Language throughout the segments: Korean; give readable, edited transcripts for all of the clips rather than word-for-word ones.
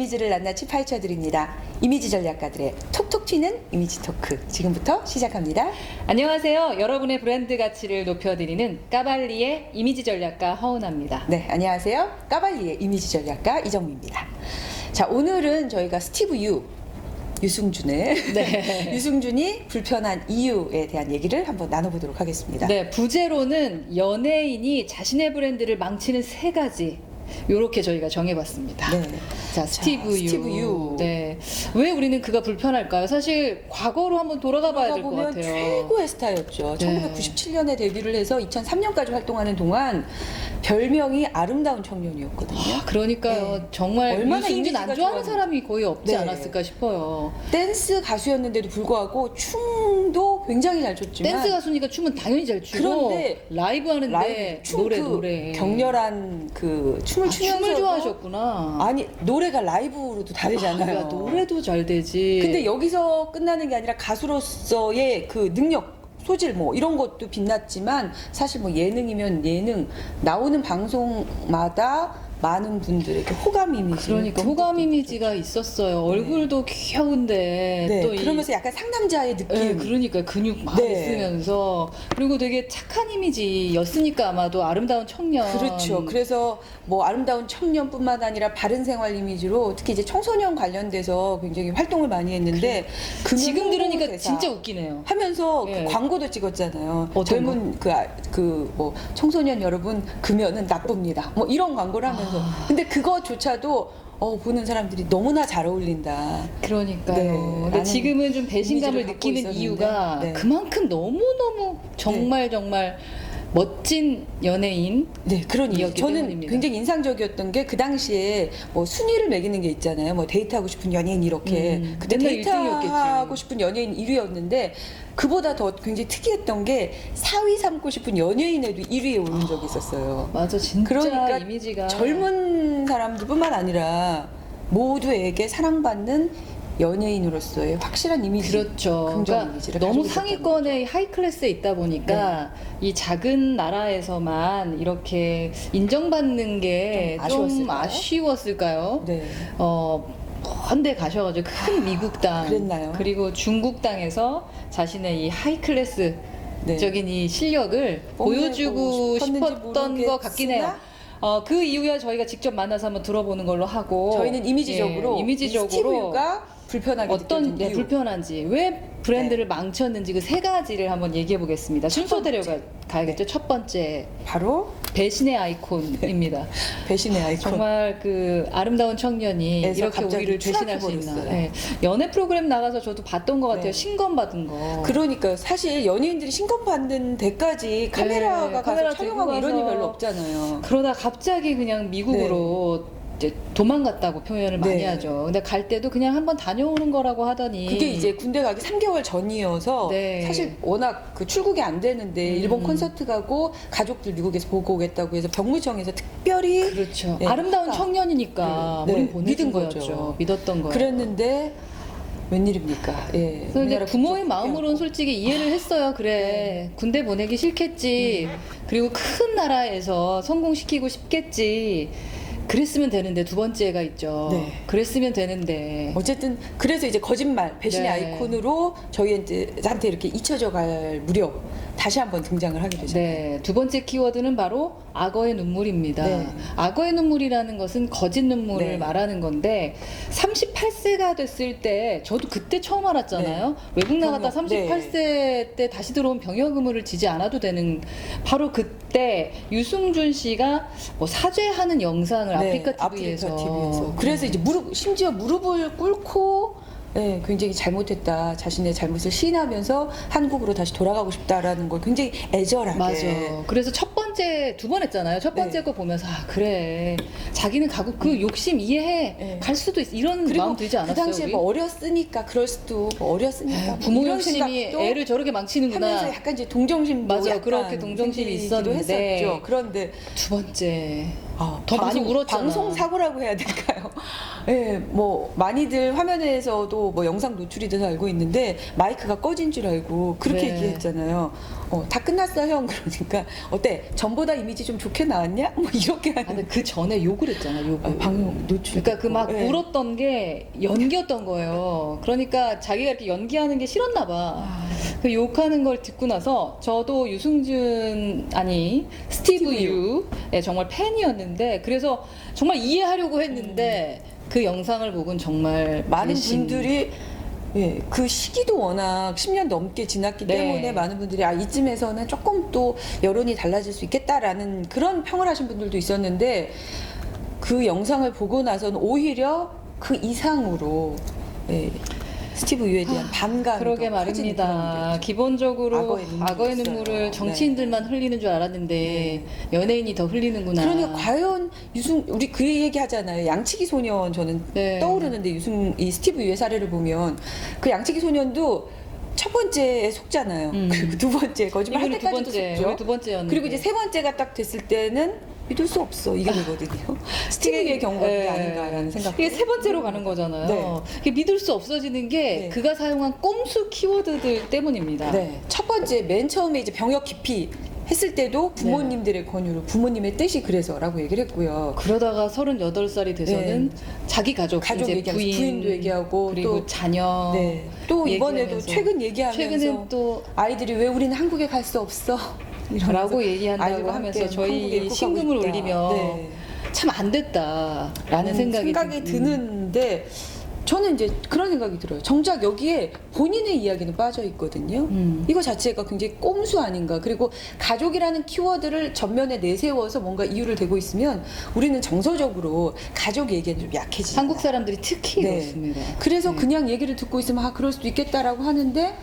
이미지를 낱낱이 파헤쳐드립니다. 이미지 전략가들의 톡톡 튀는 이미지 토크 지금부터 시작합니다. 안녕하세요. 여러분의 브랜드 가치를 높여드리는 까발리의 이미지 전략가 허은아입니다. 네, 안녕하세요. 까발리의 이미지 전략가 이정미입니다. 자, 오늘은 저희가 스티브 유승준의 네. 유승준이 불편한 이유에 대한 얘기를 한번 나눠보도록 하겠습니다. 네, 부제로는 연예인이 자신의 브랜드를 망치는 3가지. 요렇게 저희가 정해봤습니다. 네. 자, 스티브 유. 네. 왜 우리는 그가 불편할까요? 사실 과거로 한번 돌아가 봐야 될 것 보면 같아요. 최고의 스타였죠. 네. 1997년에 데뷔를 해서 2003년까지 활동하는 동안 별명이 아름다운 청년이었거든요. 그러니까요. 네. 정말 얼마나 유승준 이미지가 안 좋아하는 좋았는지. 사람이 거의 없지 네. 않았을까 싶어요. 댄스 가수였는데도 불구하고 춤도 굉장히 잘 췄지만 댄스 가수니까 춤은 당연히 잘 추고 그런데 라이브 하는데 라이브, 노래 격렬한 그 춤을 추면서 춤을 좋아하셨구나. 아니 노래가 라이브로도 다르잖아요. 그러니까 노래도 잘 되지. 근데 여기서 끝나는 게 아니라 가수로서의 그 능력 소질 뭐 이런 것도 빛났지만 사실 뭐 예능이면 예능 나오는 방송마다 많은 분들에게 호감 이미지 그러니까 호감 이미지가 있었어요. 얼굴도 귀여운데 네, 또 그러면서 약간 상남자의 느낌. 네, 그러니까 근육 막 네. 있으면서 그리고 되게 착한 이미지였으니까 아마도 아름다운 청년. 그렇죠. 그래서 뭐 아름다운 청년뿐만 아니라 바른 생활 이미지로 특히 이제 청소년 관련돼서 굉장히 활동을 많이 했는데 지금 들으니까 대사 진짜 웃기네요. 하면서 예. 그 광고도 찍었잖아요. 어떤 젊은 그 뭐 청소년 여러분 금연은 나쁩니다. 뭐 이런 광고를 하면서 근데 그거조차도 보는 사람들이 너무나 잘 어울린다. 그러니까요. 네, 근데 라는 지금은 좀 배신감을 이미지를 갖고 느끼는 있었는데, 이유가 네. 그만큼 너무너무 정말 멋진 연예인. 네, 그러니 이었기 저는 때문입니다. 굉장히 인상적이었던 게 그 당시에 뭐 순위를 매기는 게 있잖아요. 뭐 데이트하고 싶은 연예인 이렇게. 그때 맨날 데이트하고 1등이었겠지. 싶은 연예인 1위였는데 그보다 더 굉장히 특이했던 게 4위 삼고 싶은 연예인에도 1위에 오른 적이 있었어요. 맞아, 진짜 그러니까 이미지가 젊은 사람들뿐만 아니라 모두에게 사랑받는 연예인으로서의 확실한 이미지, 그렇죠. 긍정 그러니까 이미지를 너무 가지고 있었다는 상위권의 하이 클래스에 있다 보니까 네. 이 작은 나라에서만 이렇게 인정받는 게 좀 좀 아쉬웠을까요? 아쉬웠을까요? 네. 먼데 가셔가지고 큰 미국 땅, 그랬나요? 그리고 중국 땅에서 자신의 이 하이 클래스 네. 적인 이 실력을 보여주고 싶었던 것 같긴 해요. 그 이후에 저희가 직접 만나서 한번 들어보는 걸로 하고 저희는 이미지적으로 예, 이미지적으로 스티브유가 불편하게 어떤 느껴진 이유. 불편한지 왜 브랜드를 망쳤는지 그 3가지를 한번 얘기해 보겠습니다. 순서 데려가야겠죠. 첫 번째 바로 배신의 아이콘입니다. 배신의 아이콘. 정말 그 아름다운 청년이 에서 이렇게 갑자기 우리를 배신할 수 있나. 추락해버렸어요. 네. 연애 프로그램 나가서 저도 봤던 것 같아요. 네. 신검 받은 거. 그러니까 사실 연예인들이 신검 받는 데까지 카메라가 가서 카메라 촬영하고 들고 이런 일 가서 별로 없잖아요. 그러다 갑자기 그냥 미국으로 이제 도망갔다고 표현을 많이 네. 하죠. 근데 갈 때도 그냥 한번 다녀오는 거라고 하더니 그게 이제 군대 가기 3개월 전이어서 네. 사실 워낙 그 출국이 안 되는데 일본 콘서트 가고 가족들 미국에서 보고 오겠다고 해서 병무청에서 특별히 그렇죠. 네, 아름다운 허가. 청년이니까 네, 우린 네, 보내준 믿은 거였죠. 거죠. 믿었던 거예요. 그랬는데 웬일입니까? 예. 그래서 이제 우리나라 부모의 국적 마음으로는 솔직히 이해를 했어요. 그래, 군대 보내기 싫겠지. 그리고 큰 나라에서 성공시키고 싶겠지. 그랬으면 되는데 두 번째가 있죠. 네. 그랬으면 되는데. 어쨌든 그래서 이제 거짓말 배신의 네. 아이콘으로 저희한테 이렇게 잊혀져 갈 무렵 다시 한번 등장을 하게 되잖아요. 네, 두 번째 키워드는 바로 악어의 눈물입니다. 네. 악어의 눈물이라는 것은 거짓 눈물을 네. 말하는 건데 38세가 됐을 때 저도 그때 처음 알았잖아요. 네. 외국 나갔다 병역, 38세 때 다시 들어온 병역 의무를 지지 않아도 되는 바로 그때 유승준 씨가 뭐 사죄하는 영상을 아프리카 TV에서 그래서 이제 심지어 무릎을 꿇고 굉장히 잘못했다 자신의 잘못을 시인하면서 한국으로 다시 돌아가고 싶다라는 걸 굉장히 애절하게 맞아. 그래서 두 번 했잖아요. 첫 번째 네. 거 보면서 그래. 자기는 가고 그 욕심 이해해. 네. 갈 수도 있어. 이런 그리고 마음 들지 않았어요? 그 당시에 우리? 뭐 어렸으니까 그럴 수도 뭐 어렸으니까 에휴, 뭐 부모 이런 욕심이 생각도 애를 저렇게 망치는구나. 하면서 약간 이제 동정심도 맞아. 약간 그렇게 동정심이 생기기도 있었는데. 했었죠. 그런데 두 번째. 더 많이 울었잖아. 방송 사고라고 해야 될까요? 예, 뭐 많이들 화면에서도 뭐 영상 노출이 돼서 알고 있는데 마이크가 꺼진 줄 알고 그렇게 네. 얘기했잖아요. 다 끝났어 형. 그러니까 어때? 전보다 이미지 좀 좋게 나왔냐? 뭐 이렇게 아, 근데 그 전에 욕을 했잖아, 욕을. 방금 노출. 그러니까 그 막 예. 울었던 게 연기였던 거예요. 그러니까 자기가 이렇게 연기하는 게 싫었나 봐. 아, 그 욕하는 걸 듣고 나서 저도 유승준 아니 스티브 유의 정말 팬이었는데 그래서 정말 이해하려고 했는데 그 영상을 보고는 정말 많은 배신. 분들이 예, 그 시기도 워낙 10년 넘게 지났기 네. 때문에 많은 분들이 이쯤에서는 조금 또 여론이 달라질 수 있겠다라는 그런 평을 하신 분들도 있었는데 그 영상을 보고 나서는 오히려 그 이상으로 예, 스티브 유에 대한 반감이 그러게 더 커지는 그런 말입니다. 게 기본적으로 악어의 눈물이 눈물을 있어요. 정치인들만 흘리는 줄 알았는데 연예인이 더 흘리는구나. 그러니까 과연 우리 그 얘기 하잖아요. 양치기 소년 저는 네. 떠오르는데 이 스티브 유의 사례를 보면 그 양치기 소년도 첫 번째에 속잖아요. 그리고 두 번째 거짓말 할 이분이 두 때까지도 번째, 속죠. 우리 두 번째였는데. 그리고 이제 세 번째가 딱 됐을 때는 믿을 수 없어 이게 되거든요. 스티브 유의 경우가 그게 아닌가라는 생각. 이게 세 번째로 가는 거잖아요. 네. 이게 믿을 수 없어지는 게 네. 그가 사용한 꼼수 키워드들 때문입니다. 네. 첫 번째 맨 처음에 이제 병역 기피 했을 때도 부모님들의 권유로 부모님의 뜻이 그래서라고 얘기를 했고요. 그러다가 38살이 돼서는 자기 가족 이제 얘기하면서 부인도 얘기하고 그리고 또 자녀 네. 또 이번에도 얘기하면서. 최근 얘기하면서 최근엔 또 아이들이 왜 우리는 한국에 갈 수 없어? 이러면서 라고 얘기한다고 아이들과 하면서 함께 저희 한국에 입국하고 신금을 있다. 울리면 네. 참 안 됐다라는 생각이 드는데 저는 이제 그런 생각이 들어요. 정작 여기에 본인의 이야기는 빠져 있거든요. 이거 자체가 굉장히 꼼수 아닌가. 그리고 가족이라는 키워드를 전면에 내세워서 뭔가 이유를 대고 있으면 우리는 정서적으로 가족 얘기는 좀 약해지죠. 한국 사람들이 특히 네. 그렇습니다. 그래서 네. 그냥 얘기를 듣고 있으면 그럴 수도 있겠다라고 하는데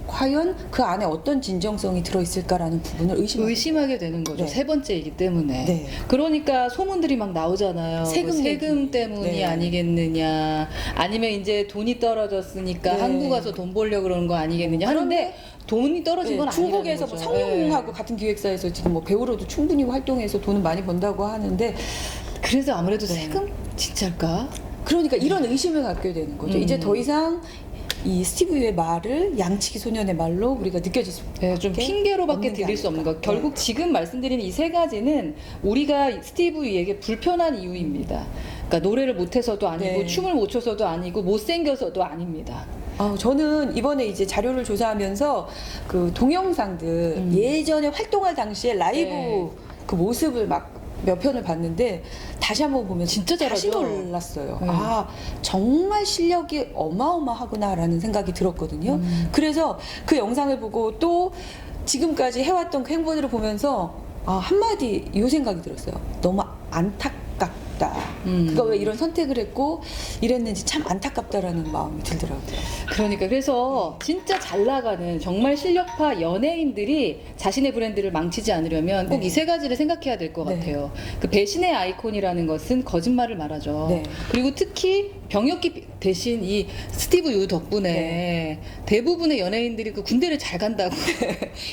과연 그 안에 어떤 진정성이 들어있을까라는 부분을 의심하게 되는 거죠. 네. 세 번째이기 때문에. 네. 그러니까 소문들이 막 나오잖아요. 세금 뭐 세금 내기. 때문이 네. 아니겠느냐. 아니면 이제 돈이 떨어졌으니까 네. 한국 가서 돈 벌려고 그러는 거 아니겠느냐 하는데 돈이 떨어진 건 아니라는 중국에서 거죠. 뭐 성룡하고 네. 같은 기획사에서 지금 뭐 배우로도 충분히 활동해서 돈을 많이 번다고 하는데 그래서 아무래도 네. 세금 진짜일까? 그러니까 이런 의심을 갖게 되는 거죠. 이제 더 이상 이 스티브 유의 말을 양치기 소년의 말로 우리가 느껴질 수 네, 좀 핑계로밖에 드릴 수 없는 거. 결국 지금 말씀드린 이 세 가지는 우리가 스티브 유에게 불편한 이유입니다. 그러니까 노래를 못해서도 아니고 네. 춤을 못 춰서도 아니고 못생겨서도 아닙니다. 저는 이번에 이제 자료를 조사하면서 그 동영상들 예전에 활동할 당시에 라이브 네. 그 모습을 막 몇 편을 봤는데 다시 한번 보면 진짜 다시 잘하죠. 놀랐어요. 네. 정말 실력이 어마어마하구나라는 생각이 들었거든요. 그래서 그 영상을 보고 또 지금까지 해왔던 그 행보들을 보면서 한마디 이 생각이 들었어요. 너무 안타깝다. 그가 왜 이런 선택을 했고 이랬는지 참 안타깝다라는 마음이 들더라고요. 그러니까 그래서 진짜 잘 나가는 정말 실력파 연예인들이 자신의 브랜드를 망치지 않으려면 꼭 네. 이 세 가지를 생각해야 될 것 네. 같아요. 그 배신의 아이콘이라는 것은 거짓말을 말하죠. 네. 그리고 특히 병역기 대신 이 스티브 유 덕분에 네. 대부분의 연예인들이 그 군대를 잘 간다고.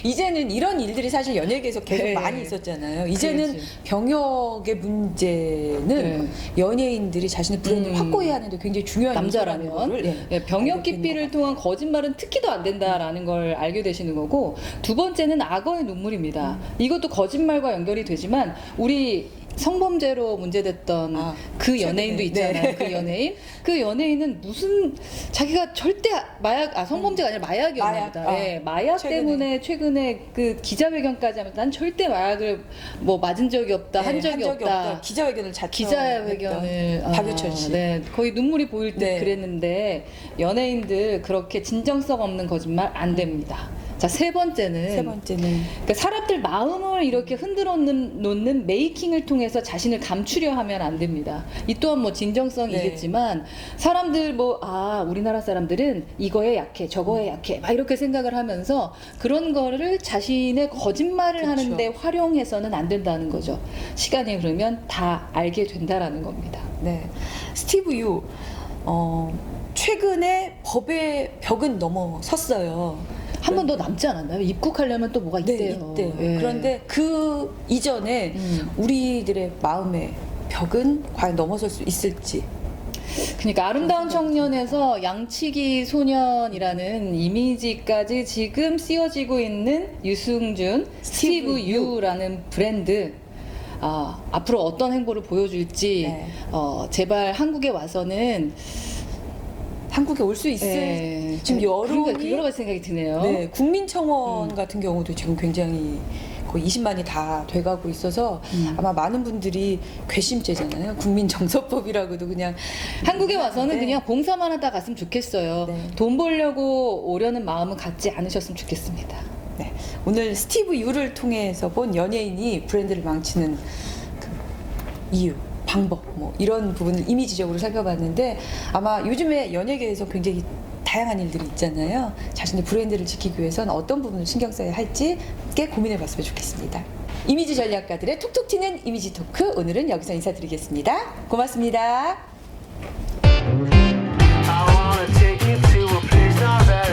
이제는 이런 일들이 사실 연예계에서 계속 네. 많이 있었잖아요. 이제는 그렇지. 병역의 문제는 네. 연예인들이 자신의 브랜드를 확고히 하는데 굉장히 중요한 남자라면 요소라는 거를, 예, 병역 알게 되는 기피를 것 통한 거짓말은 특히도 안 된다라는 걸 알게 되시는 거고 두 번째는 악어의 눈물입니다. 이것도 거짓말과 연결이 되지만 우리 성범죄로 문제됐던 그 연예인도 최근에. 있잖아요. 네. 그 연예인은 무슨 자기가 절대 성범죄가 아니라 마약이었습니다. 마약. 예, 마약 최근에. 때문에 최근에 그 기자회견까지 하면서 난 절대 마약을 뭐 맞은 적이 없다, 한 적이 없다. 기자회견을 자처 기자회견을 박유천 씨. 네, 거의 눈물이 보일 듯 네. 그랬는데 연예인들 그렇게 진정성 없는 거짓말 안 됩니다. 자, 세 번째는 그러니까 사람들 마음을 이렇게 흔들어 놓는 메이킹을 통해서 자신을 감추려 하면 안 됩니다. 이 또한 뭐 진정성이겠지만 사람들 우리나라 사람들은 이거에 약해, 저거에 약해 막 이렇게 생각을 하면서 그런 거를 자신의 거짓말을 그렇죠. 하는데 활용해서는 안 된다는 거죠. 시간이 흐르면 다 알게 된다라는 겁니다. 네. 스티브 유 최근에 법의 벽은 넘어섰어요. 한 번 더 남지 않았나요? 입국하려면 또 뭐가 있대요. 네, 있대요. 예. 그런데 그 이전에 우리들의 마음의 벽은 과연 넘어설 수 있을지. 그러니까 아름다운 청년에서 양치기 소년이라는 이미지까지 지금 씌워지고 있는 유승준, 스티브 유라는 브랜드. 앞으로 어떤 행보를 보여줄지 네. 제발 한국에 와서는 한국에 올 수 있을 네. 지금 여론이 여러 가지 생각이 드네요. 네, 국민청원 같은 경우도 지금 굉장히 거의 20만이 다 돼가고 있어서 아마 많은 분들이 괘씸죄잖아요. 국민정서법이라고도 그냥 한국에 와서는 네. 그냥 봉사만 하다 갔으면 좋겠어요. 네. 돈 벌려고 오려는 마음은 갖지 않으셨으면 좋겠습니다. 네, 오늘 스티브 유를 통해서 본 연예인이 브랜드를 망치는 그 이유, 방법 뭐 이런 부분을 이미지적으로 살펴봤는데 아마 요즘에 연예계에서 굉장히 다양한 일들이 있잖아요. 자신의 브랜드를 지키기 위해서는 어떤 부분을 신경 써야 할지 함께 고민해봤으면 좋겠습니다. 이미지 전략가들의 툭툭 튀는 이미지 토크 오늘은 여기서 인사드리겠습니다. 고맙습니다. I wanna take you to a place not very